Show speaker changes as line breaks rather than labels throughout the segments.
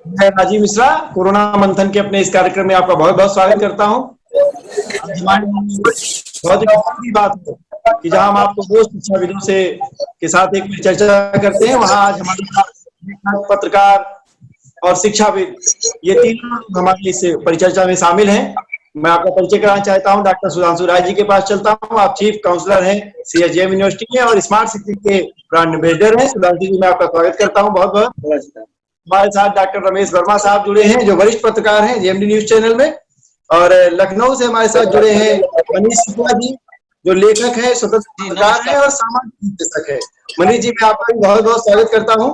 मैं राजीव मिश्रा कोरोना मंथन के अपने इस कार्यक्रम में आपका बहुत बहुत स्वागत करता हूं। आज हमारी बहुत ही बात है कि जहां हम आपको वो शिक्षाविदों से के साथ एक चर्चा करते हैं, वहां आज हमारे साथ पत्रकार और शिक्षाविद ये तीनों हमारी इस परिचर्चा में शामिल हैं। मैं आपका परिचय कराना चाहता हूं। डॉक्टर सुधांशु राय जी के पास चलता हूं। आप चीफ काउंसलर हैं CSJM यूनिवर्सिटी में और स्मार्ट सिटी के ब्रांड एम्बेसडर हैं। सुधांशु जी, मैं आपका स्वागत करता हूं बहुत बहुत। हमारे साथ डॉक्टर रमेश वर्मा साहब जुड़े हैं, जो वरिष्ठ पत्रकार हैं JMD न्यूज चैनल में, और लखनऊ से हमारे साथ जुड़े हैं मनीष शुक्ला जी, जो लेखक है, स्वतंत्र पत्रकार है और सामाजिक निदेशक है। मनीष जी, मैं आपका बहुत बहुत स्वागत करता हूं।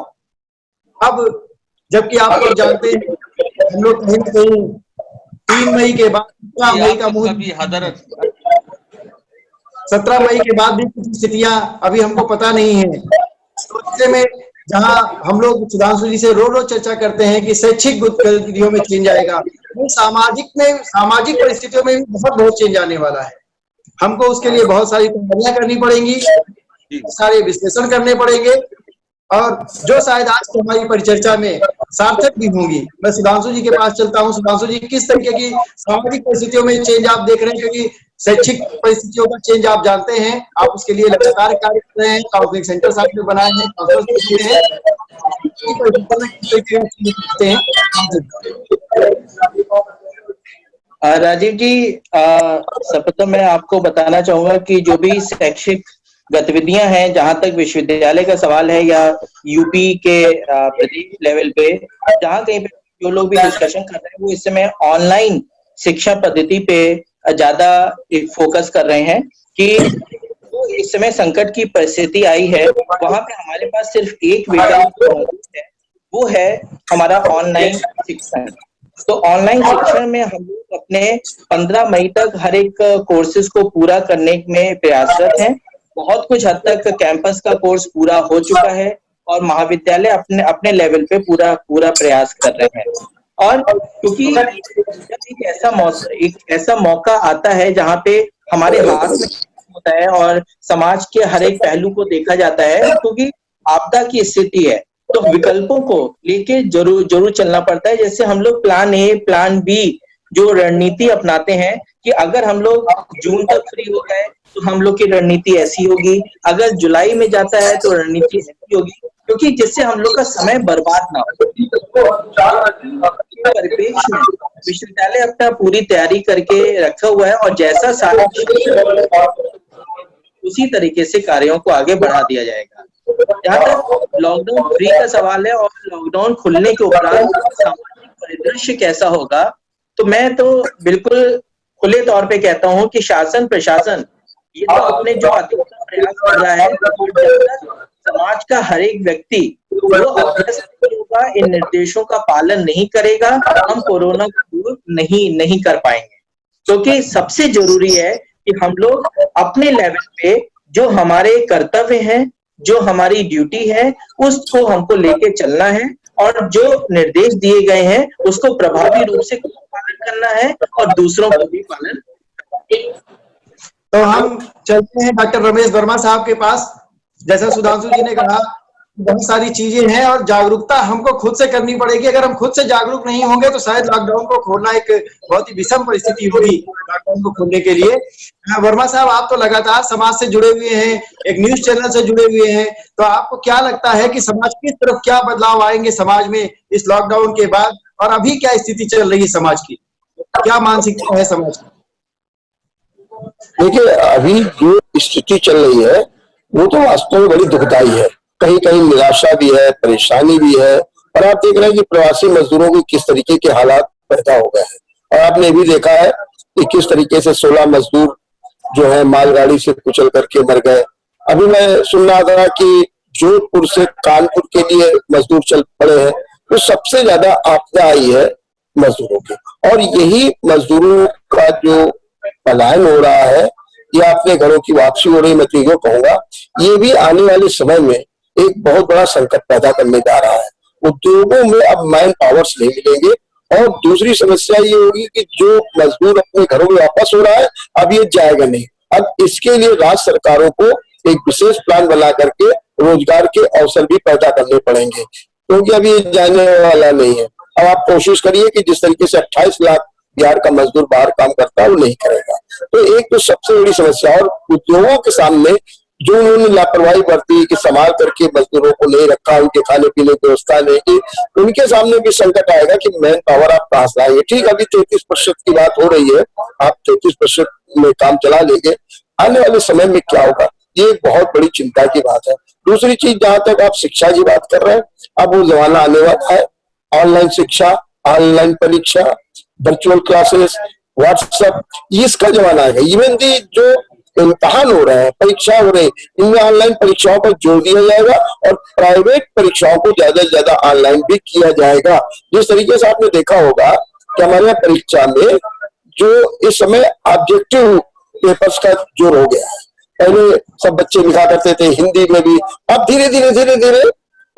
अब जबकि आप लोग जानते हैं हम लोग कहीं ना कहीं 3 मई के बाद 17 मई का मुहूर्त, 17 मई के बाद भी कुछ स्थितियां अभी हमको पता नहीं है। तो ऐसे में जहां हम लोग सुधांशु जी से रोज चर्चा करते हैं कि शैक्षिक गतिविधियों में चेंज आएगा, सामाजिक परिस्थितियों में भी बहुत चेंज आने वाला है। हमको उसके लिए बहुत सारी तैयारियां करनी पड़ेंगी, सारे विश्लेषण करने पड़ेंगे, और जो शायद आज की हमारी परिचर्चा में सार्थक भी होंगी। मैं सुधांशु जी के पास चलता हूं। सुधांशु जी, किस तरीके की सामाजिक परिस्थितियों में चेंज आप देख रहे हैं? क्योंकि शैक्षिक परिस्थितियों का चेंज आप जानते हैं, आप उसके लिए लगातार कार्य कर रहे हैं, काउंसलिंग सेंटर आपने बनाए हैं,
राजीव जी, सर्वप्रथम मैं आपको बताना चाहूंगा कि जो भी शैक्षिक गतिविधियां हैं, जहां तक विश्वविद्यालय का सवाल है या यूपी के प्रदेश लेवल पे, जहां कहीं पे जो लोग भी डिस्कशन कर रहे हैं, वो इस समय ऑनलाइन शिक्षा पद्धति पे ज्यादा फोकस कर रहे हैं कि तो इस समय संकट की परिस्थिति आई है, वहां पे हमारे पास सिर्फ एक विकल्प मौजूद है, वो है हमारा ऑनलाइन शिक्षण। तो ऑनलाइन शिक्षण में हम लोग अपने 15 मई तक हर एक कोर्सेज को पूरा करने में प्रयासरत हैं। बहुत कुछ हद तक कैंपस का कोर्स पूरा हो चुका है और महाविद्यालय अपने अपने लेवल पे पूरा प्रयास कर रहे हैं। और क्योंकि जब एक ऐसा मौका आता है जहाँ पे हमारे हाथ में होता है और समाज के हर एक पहलू को देखा जाता है, क्योंकि आपदा की स्थिति है, तो विकल्पों को लेके जरूर चलना पड़ता है। जैसे हम लोग प्लान A, प्लान B जो रणनीति अपनाते हैं कि अगर हम लोग जून तक फ्री हो गए तो हम लोग की रणनीति ऐसी होगी, अगर जुलाई में जाता है तो रणनीति ऐसी होगी, क्योंकि जिससे हम लोग का समय बर्बाद ना हो। परिप्रेक्ष्य में विश्वविद्यालय अपना पूरी तैयारी करके रखा हुआ है और जैसा सारा उसी तरीके से कार्यों को आगे बढ़ा दिया जाएगा। जहाँ तक लॉकडाउन फ्री का सवाल है और लॉकडाउन खुलने के उपरांत सामाजिक परिदृश्य कैसा होगा, तो मैं तो बिल्कुल खुले तौर पे कहता हूँ कि शासन प्रशासन ये तो अपने जो अधिकतम प्रयास कर रहा है, समाज का हर एक व्यक्ति वो अभ्यस्त होगा, इन निर्देशों का पालन नहीं करेगा, हम कोरोना को दूर नहीं कर पाएंगे। क्योंकि सबसे जरूरी है कि हम लोग अपने लेवल पे जो हमारे कर्तव्य हैं, जो हमारी ड्यूटी है, उसको हमको लेके चलना है और जो निर्देश दिए गए हैं उसको प्रभावी रूप से पालन करना है और दूसरों को भी पालन करना है।
तो हम चलते हैं डॉक्टर रमेश वर्मा साहब के पास। जैसा सुधांशु जी ने कहा, बहुत सारी चीजें हैं और जागरूकता हमको खुद से करनी पड़ेगी। अगर हम खुद से जागरूक नहीं होंगे तो शायद लॉकडाउन को खोलना एक बहुत ही विषम परिस्थिति होगी लॉकडाउन को खोलने के लिए। वर्मा साहब, आप तो लगातार समाज से जुड़े हुए हैं, एक न्यूज चैनल से जुड़े हुए हैं, तो आपको क्या लगता है कि समाज किस तरफ क्या बदलाव आएंगे समाज में इस लॉकडाउन के बाद, और अभी क्या स्थिति चल रही है समाज की, क्या मानसिकता है समाज की?
देखिए, अभी जो स्थिति चल रही है वो तो वास्तव में बड़ी दुखदाई है। कहीं कहीं निराशा भी है, परेशानी भी है, और आप देख रहे हैं कि प्रवासी मजदूरों की किस तरीके के हालात पैदा हो गए हैं। और आपने भी देखा है कि किस तरीके से 16 मजदूर जो है मालगाड़ी से कुचल करके मर गए। अभी मैं सुन रहा था कि जोधपुर से कानपुर के लिए मजदूर चल पड़े हैं, तो सबसे ज्यादा आपदा आई है मजदूरों की। और यही मजदूरों का जो पलायन हो रहा है या अपने घरों की वापसी हो रही, मैं तो ये कहूंगा ये भी आने वाले समय में एक बहुत बड़ा संकट पैदा करने जा रहा है। उद्योगों में अब मैन पावर्स नहीं मिलेंगे और दूसरी समस्या ये होगी कि जो मजदूर अपने घरों में वापस हो रहा है, अब ये जाएगा नहीं। अब इसके लिए राज्य सरकारों को एक विशेष प्लान बना करके रोजगार के अवसर भी पैदा करने पड़ेंगे, क्योंकि अभी ये जाने वाला नहीं है। अब आप कोशिश करिए कि जिस तरीके से 28 लाख बिहार का मजदूर बाहर काम करता है वो नहीं करेगा। तो एक तो सबसे बड़ी समस्या, और उद्योगों के सामने जो उन्होंने लापरवाही बरती कि संभाल करके मजदूरों को नहीं रखा, उनके खाने पीने की व्यवस्था नहीं की, उनके सामने भी संकट आएगा कि मैन पावर आप कहां से लाएंगे। ठीक, अभी 33% की बात हो रही है, आप 33% में काम चला लेंगे, आने वाले समय में क्या होगा, ये एक बहुत बड़ी चिंता की बात है। दूसरी चीज, जहां तक आप शिक्षा की बात कर रहे हैं, अब वो जमाना आने वाला है, ऑनलाइन शिक्षा, ऑनलाइन परीक्षा, वर्चुअल क्लासेस, व्हाट्सएप, इसका जमाना है। इवन दी जो इम्तिहान हो रहे हैं, परीक्षा हो रही है, इनमें ऑनलाइन परीक्षाओं पर जोर दिया जाएगा और प्राइवेट परीक्षाओं को ज्यादा से ज्यादा ऑनलाइन भी किया जाएगा। जिस तरीके से आपने देखा होगा कि हमारे यहाँ परीक्षा में जो इस समय ऑब्जेक्टिव पेपर्स का जोर हो गया है, पहले सब बच्चे लिखा करते थे हिंदी में भी, अब धीरे धीरे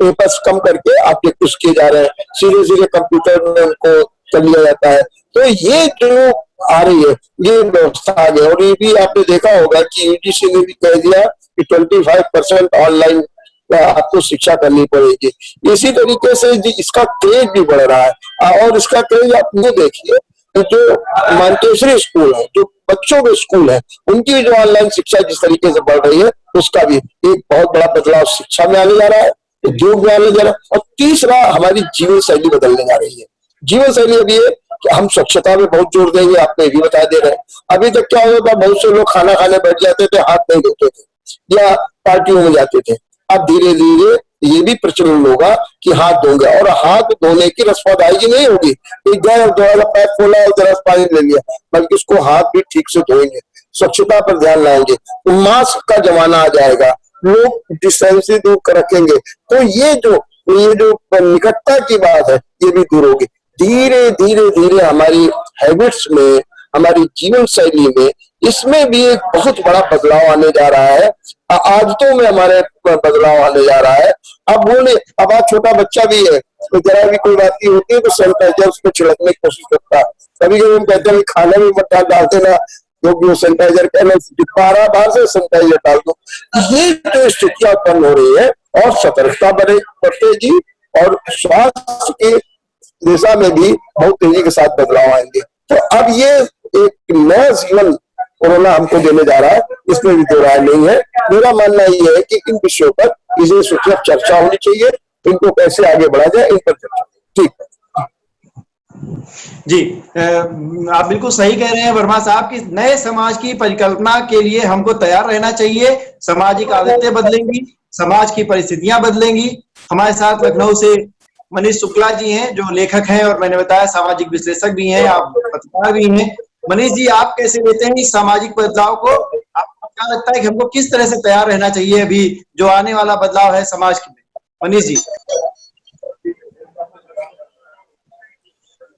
पेपर्स कम करके ऑब्जेक्टिव किए जा रहे हैं, सीधे सीधे कंप्यूटर में उनको कर लिया जाता है। तो ये जो आ रही है, ये व्यवस्था आ गई। और ये भी आपने देखा होगा कि यूजीसी ने भी कह दिया कि 25% ऑनलाइन आपको शिक्षा करनी पड़ेगी। इसी तरीके से इसका क्रेज भी बढ़ रहा है, और इसका क्रेज आप ये देखिए कि जो मांटेसरी स्कूल है, जो बच्चों के स्कूल है, उनकी भी जो ऑनलाइन शिक्षा जिस तरीके से बढ़ रही है, उसका भी एक बहुत बड़ा बदलाव शिक्षा में आने जा रहा है, उद्योग में आने जा रहा है। और तीसरा, हमारी जीवन शैली बदलने जा रही है। जीवन शैली अभी है कि हम स्वच्छता में बहुत जोर देंगे, आपको ये भी बता दे रहे हैं। अभी तक क्या होता था, बहुत से लोग खाना खाने बैठ जाते थे, हाथ नहीं धोते थे या पार्टियों में जाते थे। अब धीरे धीरे ये भी प्रचलन होगा कि हाथ धोंगे, और हाथ धोने की रस्म अदायगी नहीं होगी कि गए और दोबारा पैर खोला और जरा पानी ले लिया, बल्कि उसको हाथ भी ठीक से धोएंगे, स्वच्छता पर ध्यान लाएंगे। तो मास्क का जमाना आ जाएगा, लोग डिस्टेंस दूर रखेंगे, तो ये जो निकटता की बात है, ये भी दूर होगी। धीरे धीरे हमारी हैबिट्स में, हमारी जीवन शैली में, इसमें भी एक बहुत बड़ा बदलाव आने जा रहा है। आदतों में हमारे बदलाव आने जा रहा है। अब बोले, अब आज छोटा बच्चा भी है, तो जरा भी कोई बात नहीं होती है तो सैनिटाइजर उसमें छिड़कने की कोशिश करता है। कभी कभी हम कहते हैं खाना भी मत डालते ना, क्योंकि वो सैनिटाइजर कहना बाहर से सैनिटाइजर डाल दो। ये जो स्थितियां उत्पन्न हो रही है, और सतर्कता बढ़ेगी, और स्वास्थ्य की दिशा में भी बहुत तेजी के साथ बदलाव आएंगे। तो अब ये एक नया जीवन कोरोना हमको देने जा रहा है, इसमें भी दो राय नहीं है। मेरा मानना ये है कि इन विषयों पर इसे सूचक चर्चा होनी चाहिए, इनको कैसे आगे बढ़ा जाए, इन पर चर्चा। ठीक है
जी, आप बिल्कुल सही कह रहे हैं वर्मा साहब कि नए समाज की परिकल्पना के लिए हमको तैयार रहना चाहिए। सामाजिक आदतें बदलेंगी, समाज की परिस्थितियां बदलेंगी। हमारे साथ लखनऊ से मनीष शुक्ला जी हैं, जो लेखक हैं और मैंने बताया सामाजिक विश्लेषक भी हैं, आप पत्रकार भी हैं। मनीष जी, आप कैसे लेते हैं इस सामाजिक बदलाव को? आपको क्या लगता है कि हमको किस तरह से तैयार रहना चाहिए अभी जो आने वाला बदलाव है समाज में?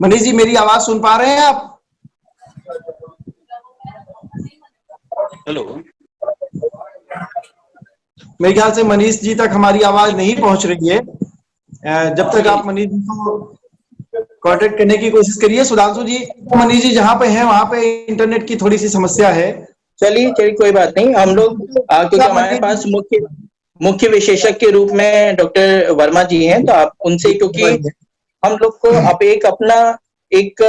मनीष जी, मेरी आवाज सुन पा रहे हैं आप?
हेलो,
मेरे ख्याल से मनीष जी तक हमारी आवाज नहीं पहुंच रही है। जब तक आप मनीष जी को कांटेक्ट करने की कोशिश करिए। सुधांशु जी, मनीष जी जहाँ पे हैं वहां पे इंटरनेट की थोड़ी सी समस्या है।
चलिए कोई बात नहीं, हम लोग क्योंकि हमारे पास मुख्य विशेषज्ञ के रूप में डॉक्टर वर्मा जी हैं, तो आप उनसे, क्योंकि हम लोग को अब अपना एक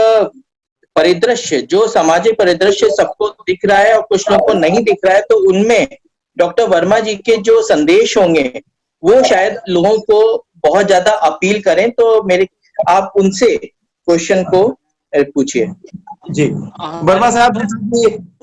परिदृश्य, जो सामाजिक परिदृश्य सबको दिख रहा है और कुछ लोगों को नहीं दिख रहा है, तो उनमें डॉक्टर वर्मा जी के जो संदेश होंगे वो शायद लोगों को बहुत ज्यादा अपील करें। तो आप उनसे क्वेश्चन को पूछिए।
जी वर्मा साहब,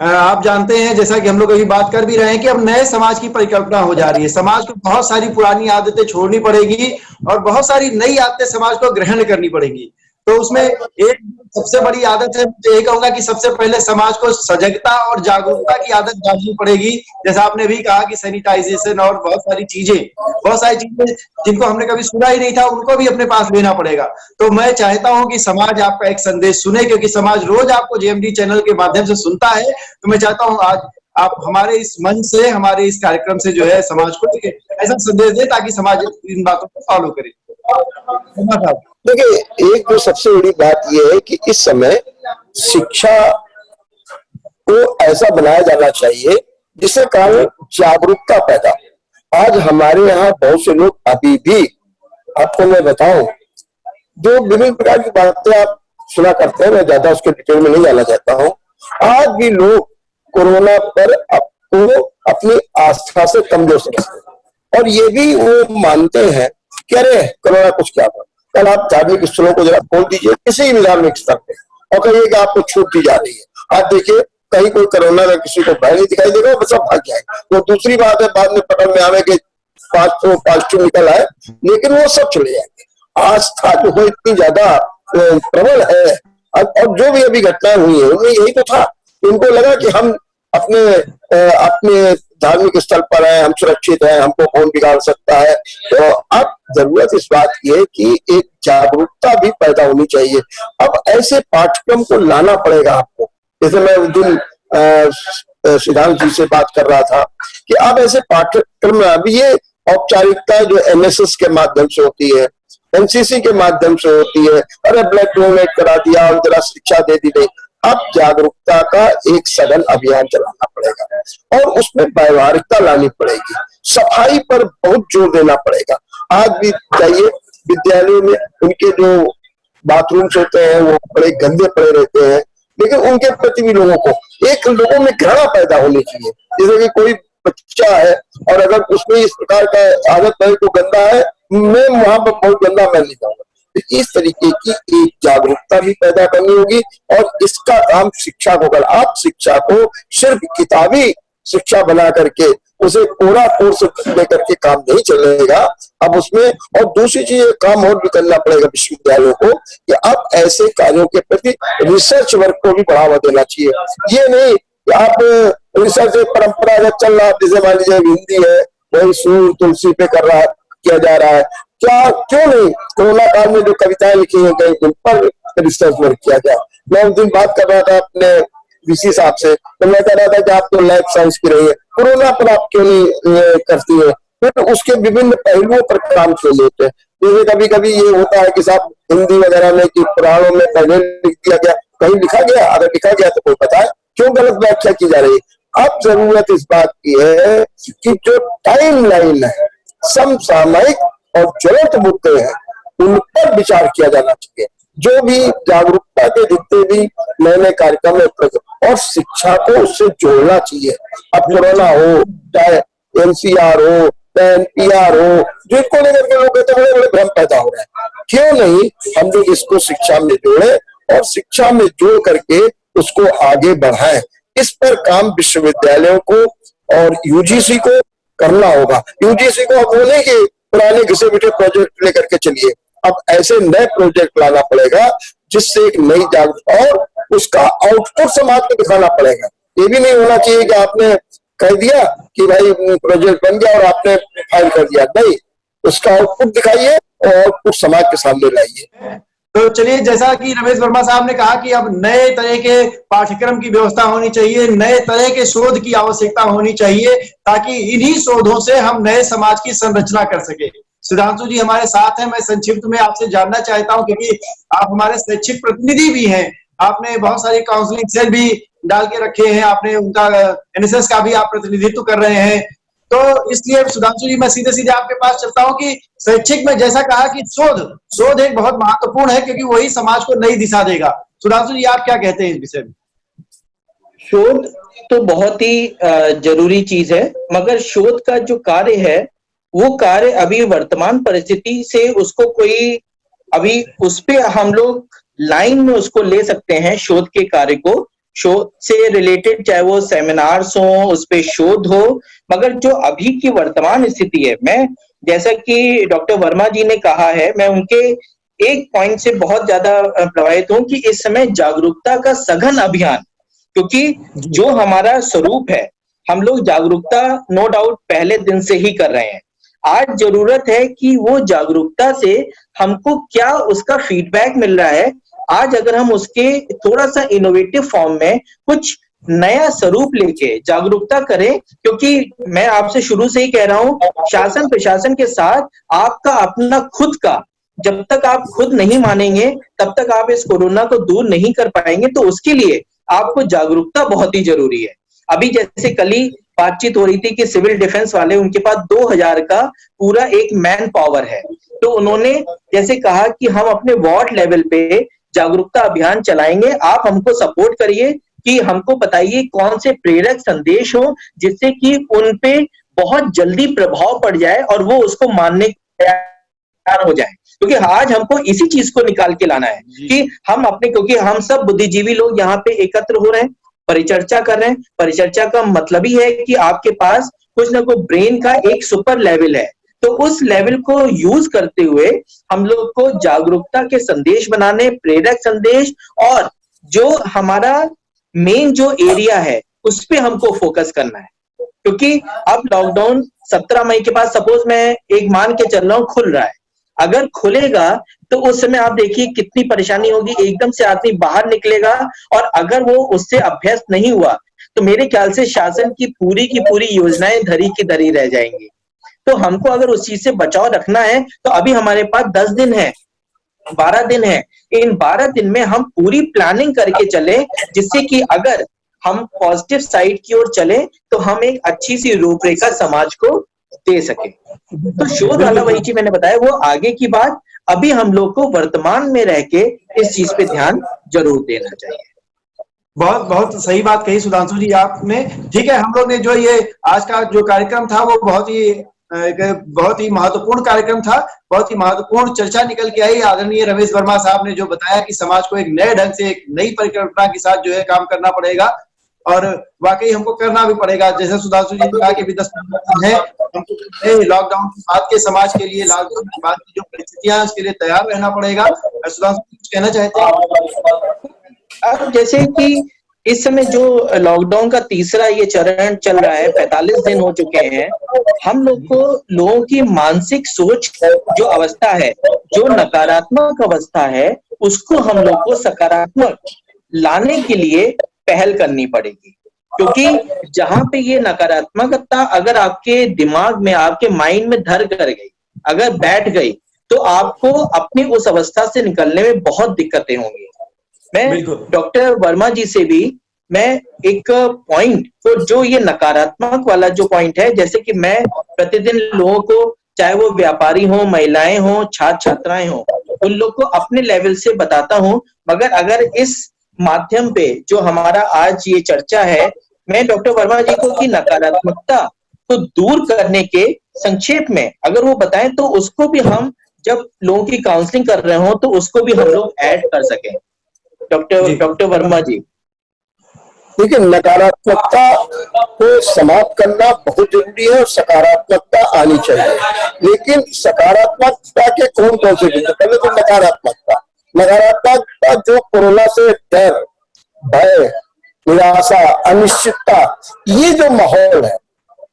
आप जानते हैं, जैसा कि हम लोग अभी बात कर भी रहे हैं कि अब नए समाज की परिकल्पना हो जा रही है। समाज को बहुत सारी पुरानी आदतें छोड़नी पड़ेगी और बहुत सारी नई आदतें समाज को ग्रहण करनी पड़ेगी। तो उसमें एक सबसे बड़ी आदत है, ये कहूंगा कि सबसे पहले समाज को सजगता और जागरूकता की आदत डालनी पड़ेगी। जैसा आपने भी कहा कि सैनिटाइजेशन और बहुत सारी चीजें जिनको हमने कभी सुना ही नहीं था, उनको भी अपने पास लेना पड़ेगा। तो मैं चाहता हूं कि समाज आपका एक संदेश सुने, क्योंकि समाज रोज आपको जेएमडी चैनल के माध्यम से सुनता है। तो मैं चाहता हूं आज आप हमारे इस मंच से, हमारे इस कार्यक्रम से जो है समाज को ऐसा संदेश दे ताकि समाज इन बातों को फॉलो करे।
देखिए, एक जो सबसे बड़ी बात यह है कि इस समय शिक्षा को ऐसा बनाया जाना चाहिए जिससे कारण जागरूकता पैदा हो। आज हमारे यहाँ बहुत से लोग अभी भी, आपको मैं बताऊं, जो विभिन्न प्रकार की बातें आप सुना करते हैं, मैं ज्यादा उसके डिटेल में नहीं जाना चाहता हूं। आज भी लोग कोरोना पर आपको अपनी आस्था से कमजोर समझते हैं और ये भी वो मानते हैं कि अरे कोरोना कुछ क्या था। कल आप धार्मिक स्थलों को जरा खोल दीजिए किसी भी धार्मिक स्थल पे और कहिए कि आपको छूट दी जा रही है, आप देखिए कहीं कोई कोरोना का किसी को भय नहीं दिखाई देगा, बस सब भाग जाएगा। तो दूसरी बात है, बाद में पकड़ में आवे कि पॉजिटिव निकल आए, लेकिन वो सब चले जाएंगे। आस्था जो है इतनी ज्यादा प्रबल है। और जो भी अभी घटनाएं हुई है उनमें यही तो था, इनको लगा कि हम अपने धार्मिक स्थल पर हैं, हम सुरक्षित हैं, हमको कौन बिगाड़ सकता है। तो अब जरूरत इस बात की है कि एक जागरूकता भी पैदा होनी चाहिए। अब ऐसे पाठ्यक्रम को लाना पड़ेगा आपको। जैसे मैं उस दिन सिद्धांत जी से बात कर रहा था कि अब ऐसे पाठ्यक्रम, अभी ये औपचारिकता जो एनएसएस के माध्यम से होती है, एनसीसी के माध्यम से होती है, अरे ब्लड डोनेट करा दिया और जरा शिक्षा दे दी गई। अब जागरूकता का एक सघन अभियान चलाना पड़ेगा और उसमें व्यवहारिकता लानी पड़ेगी। सफाई पर बहुत जोर देना पड़ेगा। आज भी जाइए विद्यालयों में, उनके जो बाथरूम्स होते हैं वो बड़े गंदे पड़े रहते हैं, लेकिन उनके प्रति भी लोगों में घृणा पैदा होनी चाहिए। जैसे कि कोई बच्चा है और अगर उसमें इस प्रकार का आदत है, तो गंदा है, मैं वहां पर बहुत गंदा मैं नहीं जाऊंगा। तो इस तरीके की एक जागरूकता भी पैदा करनी होगी और इसका काम शिक्षा को कर। आप शिक्षा को सिर्फ किताबी शिक्षा बना करके उसे पूरा कोर्स लेकर के काम नहीं चलेगा। अब उसमें और दूसरी चीज काम और भी करना पड़ेगा विश्वविद्यालयों को कि अब ऐसे कार्यों के प्रति रिसर्च वर्क को भी बढ़ावा देना चाहिए। ये नहीं कि आप रिसर्च परंपरागत चल रहा है, जैसे मान लीजिए हिंदी है वही सूर तुलसी पे किया जा रहा है, क्यों नहीं कोरोना काल में जो कविताएं लिखी हैं कहीं उन पर रिसर्च वर्क किया जाए। मैं उस दिन बात कर रहा था अपने वीसी साहब से, तो मैं कह रहा था कि आप तो लाइफ साइंस की रही है, कोरोना पर आप क्यों नहीं करती है, फिर उसके विभिन्न पहलुओं पर काम क्यों लेते हैं। जैसे कभी कभी ये होता है कि साहब हिंदी वगैरह में कि पुराणों में पहले लिख दिया गया, कहीं लिखा गया, अगर लिखा गया तो कोई बताए क्यों गलत व्याख्या की जा रही है। अब जरूरत इस बात की है कि जो टाइम लाइन है, समसामयिक और ज्वलंत मुद्दे हैं, उन पर विचार किया जाना चाहिए। जो भी जागरूकता के जितने भी नए नए कार्यक्रम है और शिक्षा को उससे जोड़ना चाहिए। अब कोरोना हो, चाहे एनसीआर हो, चाहे एनपीआर हो, जिसको लेकर के लोग कहते बड़े बड़े भ्रम पैदा हो रहे हैं। क्यों नहीं हम लोग इसको शिक्षा में जोड़े और शिक्षा में जोड़ करके उसको आगे बढ़ाएं। इस पर काम विश्वविद्यालयों को और यूजीसी को करना होगा। यूजीसी को अब बोले कि पुराने घिसे पिटे प्रोजेक्ट लेकर के चलिए, अब ऐसे नए प्रोजेक्ट लाना पड़ेगा जिससे एक नई जागरूकता और उसका आउटपुट समाज को दिखाना पड़ेगा। ये भी नहीं होना चाहिए कि आपने कह दिया कि भाई प्रोजेक्ट बन गया और आपने फाइल कर दिया, नहीं, उसका आउटपुट दिखाइए और आउटपुट समाज के सामने लाइए।
तो चलिए, जैसा कि रमेश वर्मा साहब ने कहा कि अब नए तरह के पाठ्यक्रम की व्यवस्था होनी चाहिए, नए तरह के शोध की आवश्यकता होनी चाहिए, ताकि इन्हीं शोधों से हम नए समाज की संरचना कर सके। सुधांशु जी हमारे साथ हैं। मैं संक्षिप्त में आपसे जानना चाहता हूं, क्योंकि आप हमारे शैक्षिक प्रतिनिधि भी हैं, आपने बहुत सारी काउंसलिंग सेल भी डाल के रखे हैं, आपने उनका एनएसएस का भी आप प्रतिनिधित्व कर रहे हैं। तो इसलिए सुधांशु जी मैं सीधे सीधे आपके पास चलता हूं कि शैक्षिक में जैसा कहा कि शोध एक बहुत महत्वपूर्ण है, क्योंकि वही समाज को नई दिशा देगा। सुधांशु जी आप क्या कहते हैं इस विषय में?
शोध तो बहुत ही जरूरी चीज है, मगर शोध का जो कार्य है वो कार्य अभी वर्तमान परिस्थिति से उसको कोई अभी उस पे हम लोग लाइन में उसको ले सकते हैं। शोध के कार्य को शोध से रिलेटेड चाहे वो सेमिनार्स हो, उस पे शोध हो, मगर जो अभी की वर्तमान स्थिति है, मैं जैसा कि डॉक्टर वर्मा जी ने कहा है, मैं उनके एक पॉइंट से बहुत ज्यादा प्रभावित हूं कि इस समय जागरूकता का सघन अभियान, क्योंकि जो हमारा स्वरूप है, हम लोग जागरूकता नो डाउट पहले दिन से ही कर रहे हैं। आज जरूरत है कि वो जागरूकता से हमको क्या उसका फीडबैक मिल रहा है। आज अगर हम उसके थोड़ा सा इनोवेटिव फॉर्म में कुछ नया स्वरूप लेके जागरूकता करें, क्योंकि मैं आपसे शुरू से ही कह रहा हूं, शासन प्रशासन के साथ आपका अपना खुद का जब तक आप खुद नहीं मानेंगे तब तक आप इस कोरोना को दूर नहीं कर पाएंगे। तो उसके लिए आपको जागरूकता बहुत ही जरूरी है। अभी जैसे कल ही बातचीत हो रही थी कि सिविल डिफेंस वाले, उनके पास 2000 का पूरा एक मैन पावर है। तो उन्होंने जैसे कहा कि हम अपने वार्ड लेवल पे जागरूकता अभियान चलाएंगे, आप हमको सपोर्ट करिए कि हमको बताइए कौन से प्रेरक संदेश हो जिससे कि उन पे बहुत जल्दी प्रभाव पड़ जाए और वो उसको मानने के तैयार हो जाए। क्योंकि आज हमको इसी चीज को निकाल के लाना है कि हम अपने, क्योंकि हम सब बुद्धिजीवी लोग यहाँ पे एकत्र हो रहे हैं, परिचर्चा कर रहे हैं। परिचर्चा का मतलब ही है कि आपके पास कुछ ना कुछ ब्रेन का एक सुपर लेवल है, तो उस लेवल को यूज करते हुए हम लोग को जागरूकता के संदेश बनाने, प्रेरक संदेश, और जो हमारा मेन जो एरिया है उस पे हमको फोकस करना है। क्योंकि अब लॉकडाउन 17 मई के बाद सपोज मैं एक मान के चल रहा हूँ खुल रहा है, अगर खुलेगा तो उस समय आप देखिए कितनी परेशानी होगी। एकदम से आदमी बाहर निकलेगा और अगर वो उससे अभ्यस्त नहीं हुआ तो मेरे ख्याल से शासन की पूरी योजनाएं धरी की धरी रह जाएंगी। तो हमको अगर उस चीज से बचाव रखना है तो अभी हमारे पास 10 दिन है, 12 दिन है। इन 12 दिन में हम पूरी प्लानिंग करके चले, जिससे कि अगर हम पॉजिटिव साइड की ओर चले तो हम एक अच्छी सी रूपरेखा समाज को दे सके। तो शोध वाला वही चीज मैंने बताया, वो आगे की बात। अभी हम लोग को वर्तमान में रह के इस चीज पे ध्यान जरूर देना चाहिए।
बहुत बहुत सही बात कही सुधांशु जी आपने। ठीक है, हम लोग ने जो ये आज का जो कार्यक्रम था वो बहुत ही महत्वपूर्ण कार्यक्रम था, बहुत ही महत्वपूर्ण चर्चा निकल के आई। आदरणीय रमेश वर्मा साहब ने जो बताया कि समाज को एक नए ढंग से, एक नई परिकल्पना के साथ जो है काम करना पड़ेगा, और वाकई हमको करना भी पड़ेगा। जैसे सुधांशु जी ने कहा कि 10-15 दिन है लॉकडाउन के बाद के समाज के लिए, लॉकडाउन के बाद की जो परिस्थितियां हैं उसके लिए तैयार रहना पड़ेगा। सुधांशु जी कुछ कहना चाहते हैं?
अब जैसे कि इस समय जो लॉकडाउन का तीसरा ये चरण चल रहा है, 45 दिन हो चुके हैं। हम लोग को लोगों की मानसिक सोच जो अवस्था है, जो नकारात्मक अवस्था है, उसको हम लोग को सकारात्मक लाने के लिए पहल करनी पड़ेगी। क्योंकि जहां पे ये नकारात्मकता अगर आपके दिमाग में, आपके माइंड में धर कर गई, अगर बैठ गई, तो आपको अपनी उस अवस्था से निकलने में बहुत दिक्कतें होंगी। मैं डॉक्टर वर्मा जी से भी मैं एक पॉइंट, तो जो ये नकारात्मक वाला जो पॉइंट है, जैसे कि मैं प्रतिदिन लोगों को, चाहे वो व्यापारी हो, महिलाएं हो, छात्र छात्राएं हो, उन लोग को अपने लेवल से बताता हूं। मगर अगर इस माध्यम पे जो हमारा आज ये चर्चा है, मैं डॉक्टर वर्मा जी को कि नकारात्मकता को दूर करने के संक्षेप में अगर वो बताएं तो उसको भी हम जब लोगों की काउंसलिंग कर रहे हो तो उसको भी हम लोग ऐड कर सकें। डॉक्टर वर्मा जी।
देखिए, नकारात्मकता को समाप्त करना बहुत जरूरी है और सकारात्मकता आनी चाहिए। लेकिन सकारात्मकता के कौन कौन से बिंदु? पहले तो नकारात्मकता जो कोरोना से डर, भय, निराशा, अनिश्चितता, ये जो माहौल है,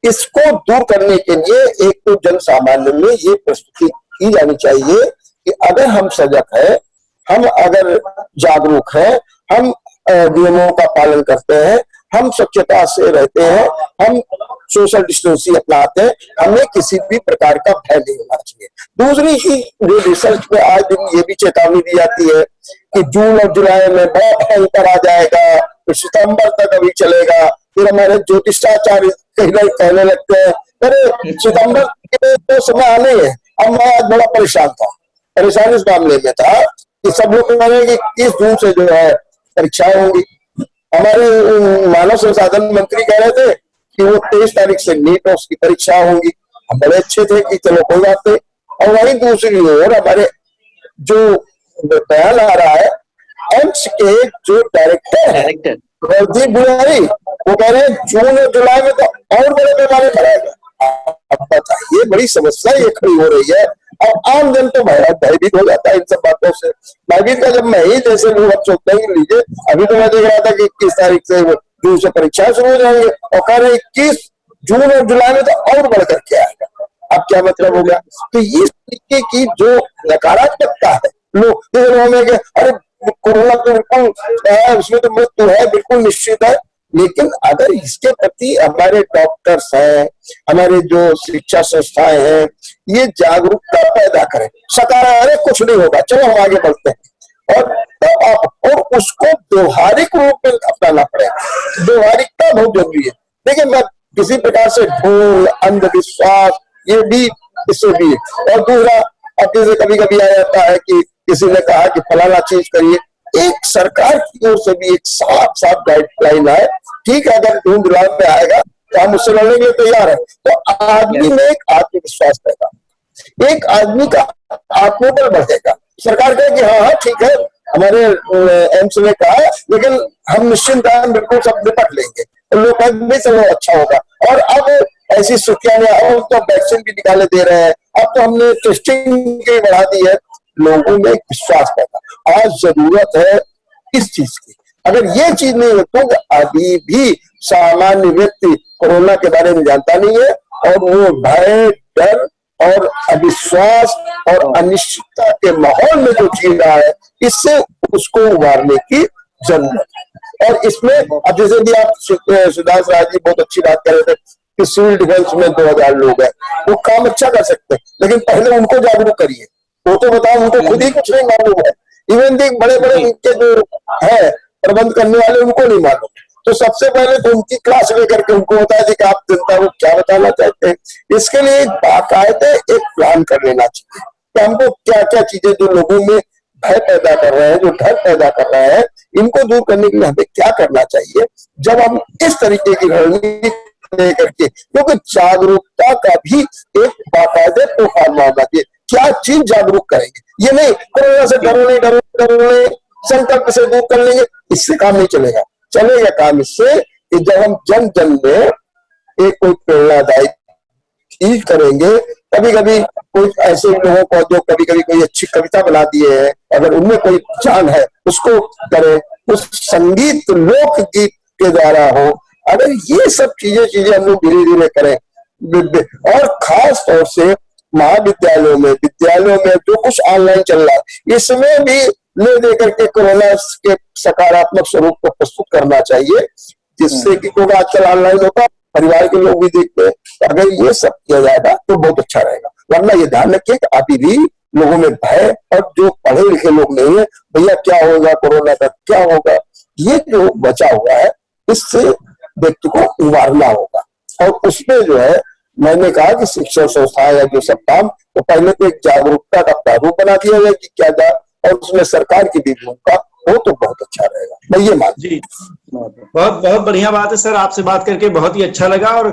इसको दूर करने के लिए एक तो जन सामान्य में ये प्रस्तुति की जानी चाहिए कि अगर हम सजग है, हम अगर जागरूक हैं, हम नियमों का पालन करते हैं, हम स्वच्छता से रहते हैं, हम सोशल डिस्टेंसिंग अपनाते हैं, हमें किसी भी प्रकार का भय नहीं होना चाहिए। दूसरी ही जो रिसर्च में आज दिन ये भी चेतावनी दी जाती है कि जून और जुलाई में बहुत भयंकर आ जाएगा, तो सितंबर तक अभी चलेगा। फिर हमारे ज्योतिषाचार्य कहने लगते हैं अरे सितंबर के तो समय आने है। अब मैं आज बड़ा परेशान इस मामले में था कि सब लोग कह रहे हैं कि 30 जून से जो है परीक्षाएं होंगी। हमारे मानव संसाधन मंत्री कह रहे थे कि वो 23 तारीख से नीट और उसकी परीक्षा होंगी। हम बड़े अच्छे थे कि चलो कोई बात नहीं। और वहीं दूसरी ओर हमारे जो बयान आ रहा है, एम्स के जो डायरेक्टर है रणदीप गुलेरिया, वो कह रहे हैं जून और जुलाई में तो और बड़े पैमाने पर आएगा। अब बताइए, बड़ी समस्या ये खड़ी हो रही है। अब आम जन तो भयभीत हो जाता है इन सब बातों से। भयभीत का जब मैं ही जैसे लोग अब सोचते हैं, लीजिए अभी तो मैं देख रहा था कि 21 तारीख से जून से परीक्षाएं शुरू हो जाएंगे और कह रहे 21 जून और जुलाई में तो और बढ़ करके आएगा। अब क्या मतलब हो गया? तो इस तरीके की जो नकारात्मकता है, लोग में अरे कोरोना तो बिल्कुल है, उसमें तो मृत्यु है, बिल्कुल निश्चित है, लेकिन अगर इसके प्रति हमारे डॉक्टर्स हैं, हमारे जो शिक्षा संस्थाएं हैं, ये जागरूकता पैदा करें, सकारात्मक कुछ नहीं होगा, चलो हम आगे बढ़ते हैं, और तब आप और उसको व्यवहारिक रूप में अपनाना पड़ेगा। व्यवहारिकता बहुत जरूरी है। देखिए, मैं किसी प्रकार से ढोल, अंधविश्वास, ये भी इससे भी, और दूसरा, अब जैसे कभी कभी आ जाता है कि किसी ने कहा कि फलाना चीज करिए, एक सरकार की ओर से भी एक साफ साफ गाइडलाइन है। ठीक है, अगर धूम धुलाम में आएगा तो हम उससे लड़ने के लिए तैयार है। तो आदमी में एक आत्मविश्वास पैदा, एक आदमी का आत्मबल बढ़ेगा। सरकार कहे कि हाँ हाँ ठीक है, हमारे एम्स ने कहा है, लेकिन हम निश्चिंत हैं, बिल्कुल सब निपट लेंगे। तो लोग कहते चलो अच्छा होगा। और अब ऐसी स्थितियां में अब तो वैक्सीन भी निकाले दे रहे हैं, अब तो हमने टेस्टिंग भी बढ़ा दी है, लोगों में विश्वास पैदा। आज जरूरत है इस चीज की। अगर ये चीज नहीं है तो अभी भी सामान्य व्यक्ति कोरोना के बारे में जानता नहीं है, और वो भय, डर और अविश्वास और अनिश्चितता के माहौल में जो जी रहा है, इससे उसको उभारने की जरूरत है। और इसमें अब जैसे भी आप सुधांशु राय जी बहुत अच्छी बात कर रहे थे कि सिविल डिफेंस में 2000 लोग हैं, वो काम अच्छा कर सकते हैं, लेकिन पहले उनको जागरूक करिए। वो तो बताओ, उनको खुद ही कुछ नहीं मालूम है। इवन देख बड़े बड़े उनके जो है प्रबंध करने वाले, उनको नहीं मालूम। तो सबसे पहले तो उनकी क्लास लेकर के उनको बताया कि आप जनता को क्या बताना चाहते हैं। इसके लिए एक बाकायदे एक प्लान कर लेना चाहिए कि हमको क्या क्या चीजें जो लोगों में भय पैदा कर रहे हैं, जो डर पैदा कर रहे हैं, इनको दूर करने के लिए हमें क्या करना चाहिए। जब हम इस तरीके की रणनीति लेकर के, क्योंकि जागरूकता का भी एक बाकायदे प्रोफाइल होना चाहिए, क्या चीज जागरूक करेंगे। ये नहीं कोरोना से डरो नहीं, संकल्प से दूर कर लेंगे, इससे काम नहीं चलेगा। चलेगा काम इससे कि जब हम जन जन में एक कोई प्रेरणादायी चीज करेंगे। कभी कभी कोई ऐसे लोगों को जो कभी कभी कोई अच्छी कविता बना दिए है, अगर उनमें कोई जान है उसको करें, उस संगीत लोकगीत के द्वारा हो। अगर ये सब चीजें हम लोग धीरे धीरे करें, और खास तौर से महाविद्यालयों में, विद्यालयों में जो कुछ ऑनलाइन चल रहा है, इसमें भी ले दे करके कोरोना के सकारात्मक स्वरूप को प्रस्तुत करना चाहिए, जिससे कि क्योंकि आजकल ऑनलाइन होता है, परिवार के लोग भी देखते हैं। अगर ये सब किया जाएगा तो बहुत अच्छा रहेगा। वरना ये ध्यान रखिए कि अभी भी लोगों में भय, और जो पढ़े लिखे लोग नहीं है, भैया क्या होगा कोरोना का, क्या होगा, ये जो बचा हुआ है, इससे व्यक्ति को उबारना होगा। और उसमें जो है, मैंने कहा कि शिक्षण संस्थाएं या जो सब काम, तो पहले तो एक जागरूकता का प्रारूप बना दिया जाए कि क्या जा, और उसमें सरकार की भी भूमिका हो तो बहुत अच्छा रहेगा। मैं ये मान
जी, बहुत बहुत बढ़िया बात है सर, आपसे बात करके बहुत ही अच्छा लगा। और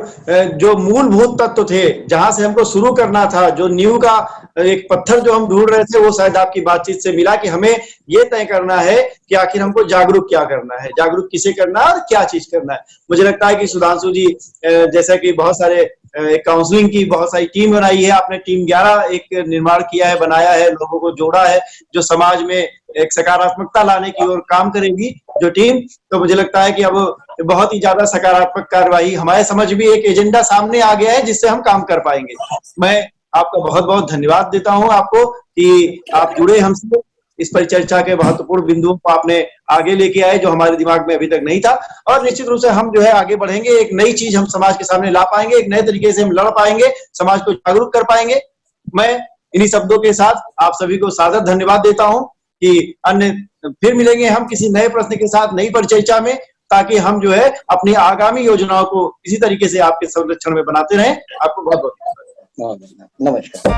जो मूलभूत तत्व थे, जहां से हमको शुरू करना था, जो नींव का एक पत्थर जो हम ढूंढ रहे थे, वो शायद आपकी बातचीत से मिला कि हमें ये तय करना है कि आखिर हमको जागरूक क्या करना है, जागरूक किसे करना है और क्या चीज करना है। मुझे लगता है कि सुधांशु जी जैसा कि बहुत सारे काउंसलिंग की बहुत सारी टीम बनाई है, आपने टीम 11 एक निर्माण किया है, बनाया है, लोगों को जोड़ा है, जो समाज में एक सकारात्मकता लाने की ओर काम करेगी जो टीम। तो मुझे लगता है कि अब बहुत ही ज्यादा सकारात्मक कार्यवाही, हमारे समझ भी एक एजेंडा सामने आ गया है जिससे हम काम कर पाएंगे। मैं आपका बहुत बहुत धन्यवाद देता हूं आपको कि आप जुड़े हमसे, इस परिचर्चा के महत्वपूर्ण बिंदुओं को आपने आगे लेके आए जो हमारे दिमाग में अभी तक नहीं था। और निश्चित रूप से हम जो है आगे बढ़ेंगे, एक नई चीज हम समाज के सामने ला पाएंगे, एक नए तरीके से हम लड़ पाएंगे, समाज को जागरूक कर पाएंगे। मैं इन्हीं शब्दों के साथ आप सभी को सादर धन्यवाद देता हूं कि अन्य फिर मिलेंगे हम किसी नए प्रश्न के साथ, नई परिचर्चा में, ताकि हम जो है अपनी आगामी योजनाओं को इसी तरीके से आपके संरक्षण में बनाते रहें। आपको बहुत बहुत
नमस्कार।